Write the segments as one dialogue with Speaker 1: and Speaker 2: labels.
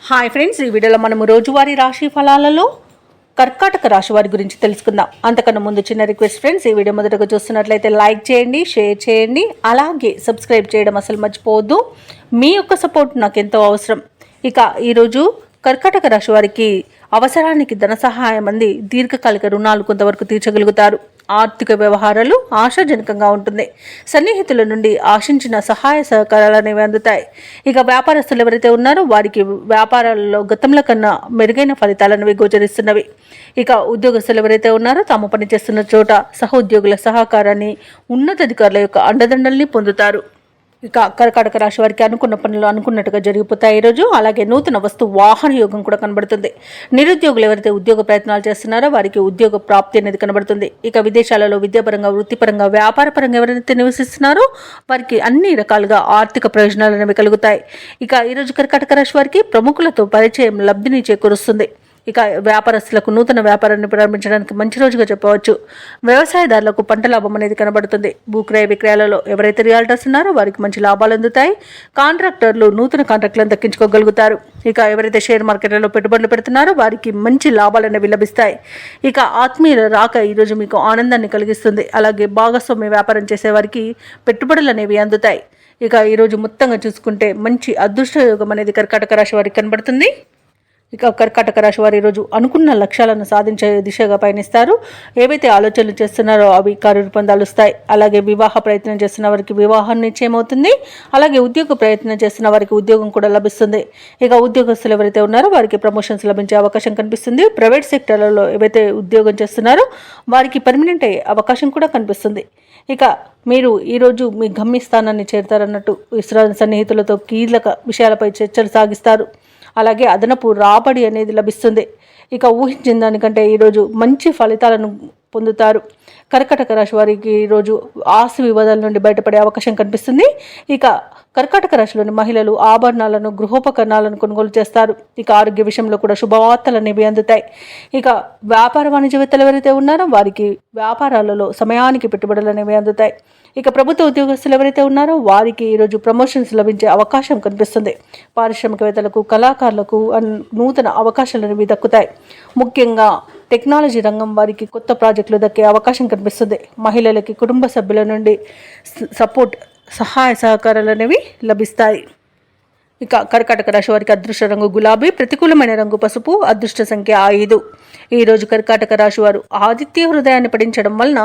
Speaker 1: Hi friends, ఈ వీడియోలో మనము రోజువారీ రాశి ఫలాలలో కర్కాటక రాశి వారి గురించి తెలుసుకుందాం. అంతకన్నా ముందు చిన్న రిక్వెస్ట్ ఫ్రెండ్స్, ఈ వీడియో మొదటగా చూస్తున్నట్లయితే లైక్ చేయండి, షేర్ చేయండి, అలాగే సబ్స్క్రైబ్ చేయడం అసలు మర్చిపోవద్దు. మీ యొక్క సపోర్ట్ నాకు ఎంతో అవసరం. ఇక ఈరోజు కర్కాటక రాశి వారికి అవసరానికి ధన సహాయం అంది దీర్ఘకాలిక రుణాలు కొంతవరకు తీర్చగలుగుతారు. ఆర్థిక వ్యవహారాలు ఆశాజనకంగా ఉంటుంది. సన్నిహితుల నుండి ఆశించిన సహాయ సహకారాలు అనేవి అందుతాయి. ఇక వ్యాపారస్తులు ఎవరైతే ఉన్నారో వారికి వ్యాపారాలలో గతంలో కన్నా మెరుగైన ఫలితాలను గోచరిస్తున్నవి. ఇక ఉద్యోగస్తులు ఎవరైతే ఉన్నారో తాము పనిచేస్తున్న చోట సహోద్యోగుల సహకారాన్ని, ఉన్నతాధికారుల యొక్క అండదండల్ని పొందుతారు. ఇక కర్కాటక రాశి వారికి అనుకున్న పనులు అనుకున్నట్టుగా జరిగిపోతాయి ఈరోజు. అలాగే నూతన వస్తు వాహన యోగం కూడా కనబడుతుంది. నిరుద్యోగులు ఎవరైతే ఉద్యోగ ప్రయత్నాలు చేస్తున్నారో వారికి ఉద్యోగ ప్రాప్తి అనేది కనబడుతుంది. ఇక విదేశాలలో విద్యాపరంగా, వృత్తిపరంగా, వ్యాపారపరంగా ఎవరైతే నివసిస్తున్నారో వారికి అన్ని రకాలుగా ఆర్థిక ప్రయోజనాలు అనేవి కలుగుతాయి. ఇక ఈరోజు కర్కాటక రాశి వారికి ప్రముఖులతో పరిచయం లబ్ధిని చేకూరుస్తుంది. ఇక వ్యాపారస్తులకు నూతన వ్యాపారాన్ని ప్రారంభించడానికి మంచి రోజుగా చెప్పవచ్చు. వ్యవసాయదారులకు పంట లాభం అనేది కనబడుతుంది. భూక్రయ విక్రయాలలో ఎవరైతే రియాల్టర్స్ ఉన్నారో వారికి మంచి లాభాలు అందుతాయి. కాంట్రాక్టర్లు నూతన కాంట్రాక్టులను దక్కించుకోగలుగుతారు. ఇక ఎవరైతే షేర్ మార్కెట్లలో పెట్టుబడులు పెడుతున్నారో వారికి మంచి లాభాలు అనేవి లభిస్తాయి. ఇక ఆత్మీయుల రాక ఈరోజు మీకు ఆనందాన్ని కలిగిస్తుంది. అలాగే భాగస్వామ్య వ్యాపారం చేసే వారికి పెట్టుబడులు అనేవి అందుతాయి. ఇక ఈరోజు మొత్తంగా చూసుకుంటే మంచి అదృష్ట యోగం అనేది కర్కాటక రాశి వారికి కనబడుతుంది. ఇక కర్కాటక రాశి వారు ఈరోజు అనుకున్న లక్ష్యాలను సాధించే దిశగా పయనిస్తారు. ఏవైతే ఆలోచనలు చేస్తున్నారో అవి కార్యరూపొందాలుస్తాయి. అలాగే వివాహ ప్రయత్నం చేస్తున్న వారికి వివాహం నిశ్చయమవుతుంది. అలాగే ఉద్యోగ ప్రయత్నం చేస్తున్న వారికి ఉద్యోగం కూడా లభిస్తుంది. ఇక ఉద్యోగస్తులు ఎవరైతే ఉన్నారో వారికి ప్రమోషన్స్ లభించే అవకాశం కనిపిస్తుంది. ప్రైవేట్ సెక్టర్లలో ఏవైతే ఉద్యోగం చేస్తున్నారో వారికి పర్మనెంట్ అయ్యే అవకాశం కూడా కనిపిస్తుంది. ఇక మీరు ఈరోజు మీ గమ్యస్థానాన్ని చేరుతారన్నట్టు సన్నిహితులతో కీలక విషయాలపై చర్చలు సాగిస్తారు. అలాగే అదనపు రాబడి అనేది లభిస్తుంది. ఇక ఊహించిన దానికంటే ఈరోజు మంచి ఫలితాలను పొందుతారు. కర్కాటక రాశి వారికి ఈరోజు ఆస్తి వివాదాల నుండి బయటపడే అవకాశం కనిపిస్తుంది. ఇక కర్కాటక రాశిలోని మహిళలు ఆభరణాలను, గృహోపకరణాలను కొనుగోలు చేస్తారు. ఇక ఆరోగ్య విషయంలో కూడా శుభవార్తలు అనేవి అందుతాయి. ఇక వ్యాపార వాణిజ్యవేత్తలు ఎవరైతే ఉన్నారో వారికి వ్యాపారాలలో సమయానికి పెట్టుబడులు అనేవి అందుతాయి. ఇక ప్రభుత్వ ఉద్యోగస్తులు ఎవరైతే ఉన్నారో వారికి ఈరోజు ప్రమోషన్స్ లభించే అవకాశం కనిపిస్తుంది. పారిశ్రామికవేత్తలకు, కళాకారులకు నూతన అవకాశాలు అనేవి దక్కుతాయి. ముఖ్యంగా టెక్నాలజీ రంగం వారికి కొత్త ప్రాజెక్టులు దక్కే అవకాశం కనిపిస్తుంది. మహిళలకి కుటుంబ సభ్యుల నుండి సపోర్ట్, సహాయ సహకారాలు అనేవి లభిస్తాయి. ఇక కర్కాటక రాశి వారికి అదృష్ట రంగు గులాబీ, ప్రతికూలమైన రంగు పసుపు, అదృష్ట సంఖ్య 5. ఈరోజు కర్కాటక రాశి వారు ఆదిత్య హృదయాన్ని పఠించడం వలన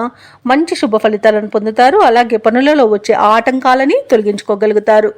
Speaker 1: మంచి శుభ ఫలితాలను పొందుతారు. అలాగే పనులలో వచ్చే ఆటంకాలని తొలగించుకోగలుగుతారు.